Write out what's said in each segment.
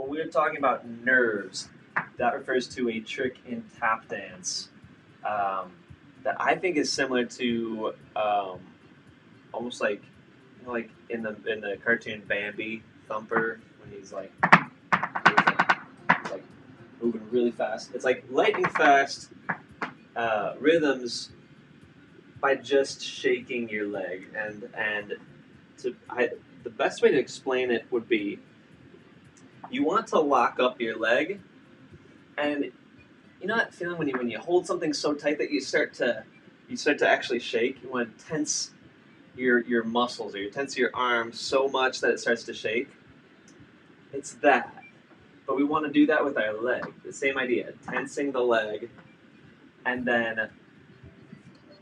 when we were talking about nerves, that refers to a trick in tap dance um, that I think is similar to almost like like in the cartoon Bambi Thumper when he's like moving really fast. It's like lightning fast rhythms by just shaking your leg and the best way to explain it would be you want to lock up your leg and you know that feeling when you hold something so tight that you start to actually shake. You want to tense your muscles or you tense your arms so much that it starts to shake. It's that, but we want to do that with our leg. The same idea, tensing the leg, and then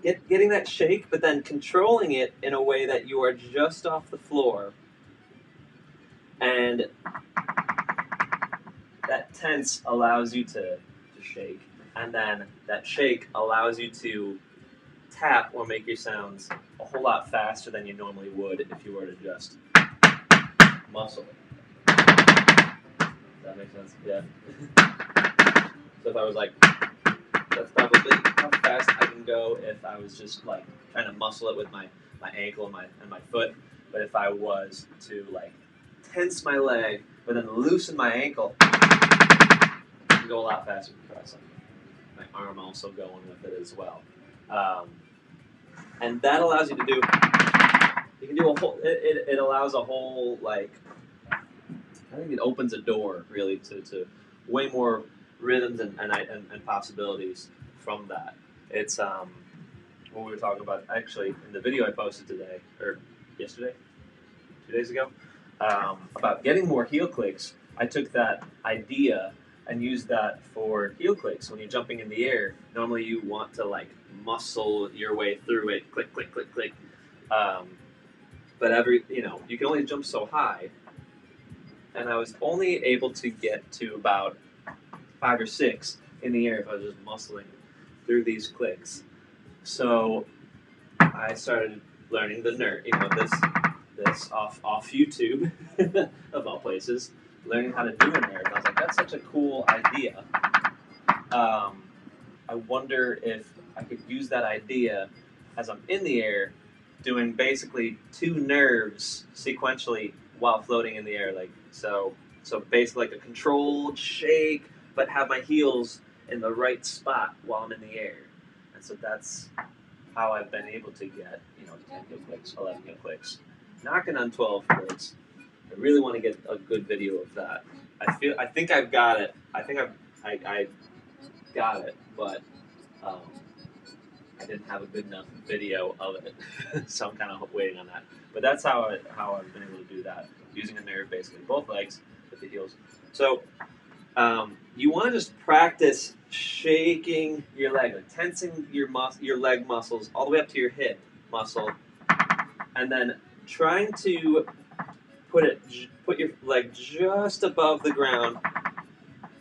getting that shake, but then controlling it in a way that you are just off the floor, and that tense allows you to shake, and then that shake allows you to tap or make your sounds a whole lot faster than you normally would if you were to just muscle it. Does that make sense? Yeah. So if I was like, that's probably how fast I can go if I was just like trying to muscle it with my ankle and my foot. But if I was to like tense my leg but then loosen my ankle, I can go a lot faster than pressing. My arm also going with it as well. And that allows you to do, you can do a whole, it allows a whole, like, I think it opens a door, really, to way more rhythms and possibilities from that. It's what we were talking about, actually, in the video I posted today, or yesterday, 2 days ago, about getting more heel clicks. I took that idea and used that for heel clicks. When you're jumping in the air, normally you want to, like, muscle your way through it, click, click, click, click. But you can only jump so high. And I was only able to get to about 5 or 6 in the air if I was just muscling through these clicks. So I started learning the nerve, this off YouTube, of all places, learning how to do a nerve. And I was like, that's such a cool idea. I wonder if I could use that idea as I'm in the air, doing basically 2 nerves sequentially while floating in the air, like so basically like a controlled shake, but have my heels in the right spot while I'm in the air. And so that's how I've been able to get 10 heel clicks, 11 heel clicks, knocking on 12 clicks. I really want to get a good video of that. I think I've got it. I think I got it, but I didn't have a good enough video of it, so I'm kind of waiting on that. But that's how I've been able to do that, using a nerve basically, both legs with the heels. So you want to just practice shaking your leg, like tensing your leg muscles all the way up to your hip muscle, and then trying to put your leg just above the ground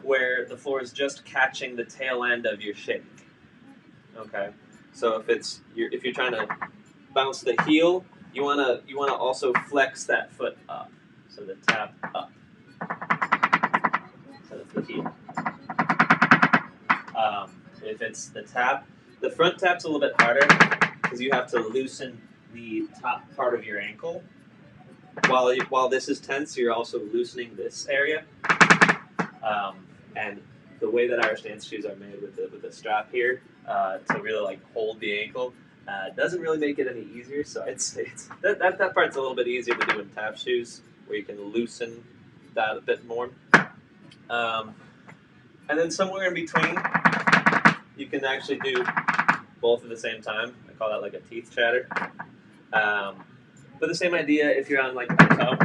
where the floor is just catching the tail end of your shake. Okay, so if you're trying to bounce the heel, you wanna also flex that foot up, so the tap up. So that's the heel. If it's the tap, the front tap's a little bit harder because you have to loosen the top part of your ankle. While this is tense, you're also loosening this area. And the way that Irish dance shoes are made with the strap here to really like hold the ankle doesn't really make it any easier. So that part's a little bit easier to do in tap shoes, where you can loosen that a bit more. And then somewhere in between, you can actually do both at the same time. I call that like a teeth chatter. But the same idea, if you're on like a toe,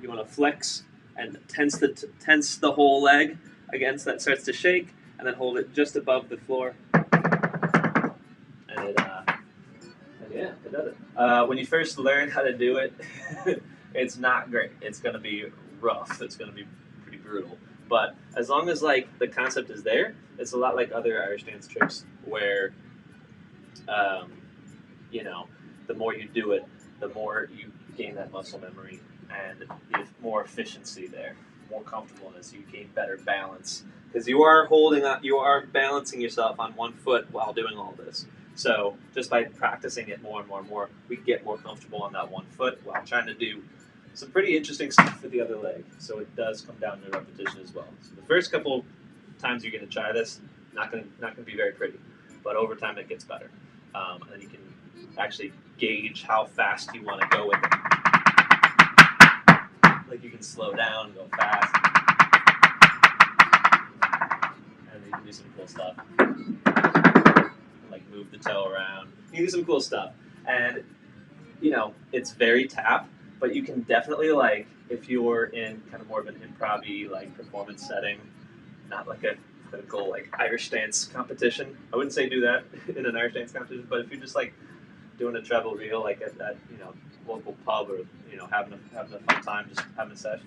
you want to flex and tense the whole leg against that starts to shake, and then hold it just above the floor. And it does it. When you first learn how to do it, it's not great. It's going to be rough. It's going to be pretty brutal. But as long as like the concept is there, it's a lot like other Irish dance tricks where, the more you do it, the more you gain that muscle memory and the more efficiency there. more comfortableness. You gain better balance because you are balancing yourself on one foot while doing all this. So just by practicing it more and more and more, we get more comfortable on that one foot while trying to do some pretty interesting stuff with the other leg. So it does come down to repetition as well. So the first couple times you're going to try this, not going to be very pretty, but over time it gets better, and then you can actually gauge how fast you want to go with it. Like you can slow down, go fast, and you can do some cool stuff. Like move the toe around. You can do some cool stuff, and it's very tap. But you can definitely, like, if you're in kind of more of an improv-y, like, performance setting, not like a clinical, like, Irish dance competition. I wouldn't say do that in an Irish dance competition, but if you're just, like, doing a treble reel, like, at that, local pub or, having a fun time, just having a session,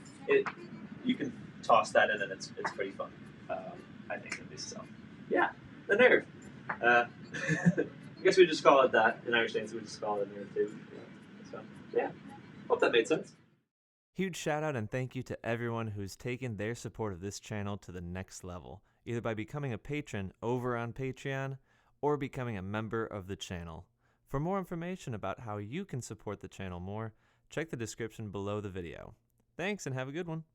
you can toss that in and it's pretty fun. I think at least so. Yeah, the nerve. I guess we just call it that. In Irish dance, we just call it a nerve, too. So, yeah. Hope that made sense. Huge shout out and thank you to everyone who's taken their support of this channel to the next level, either by becoming a patron over on Patreon or becoming a member of the channel. For more information about how you can support the channel more, check the description below the video. Thanks and have a good one.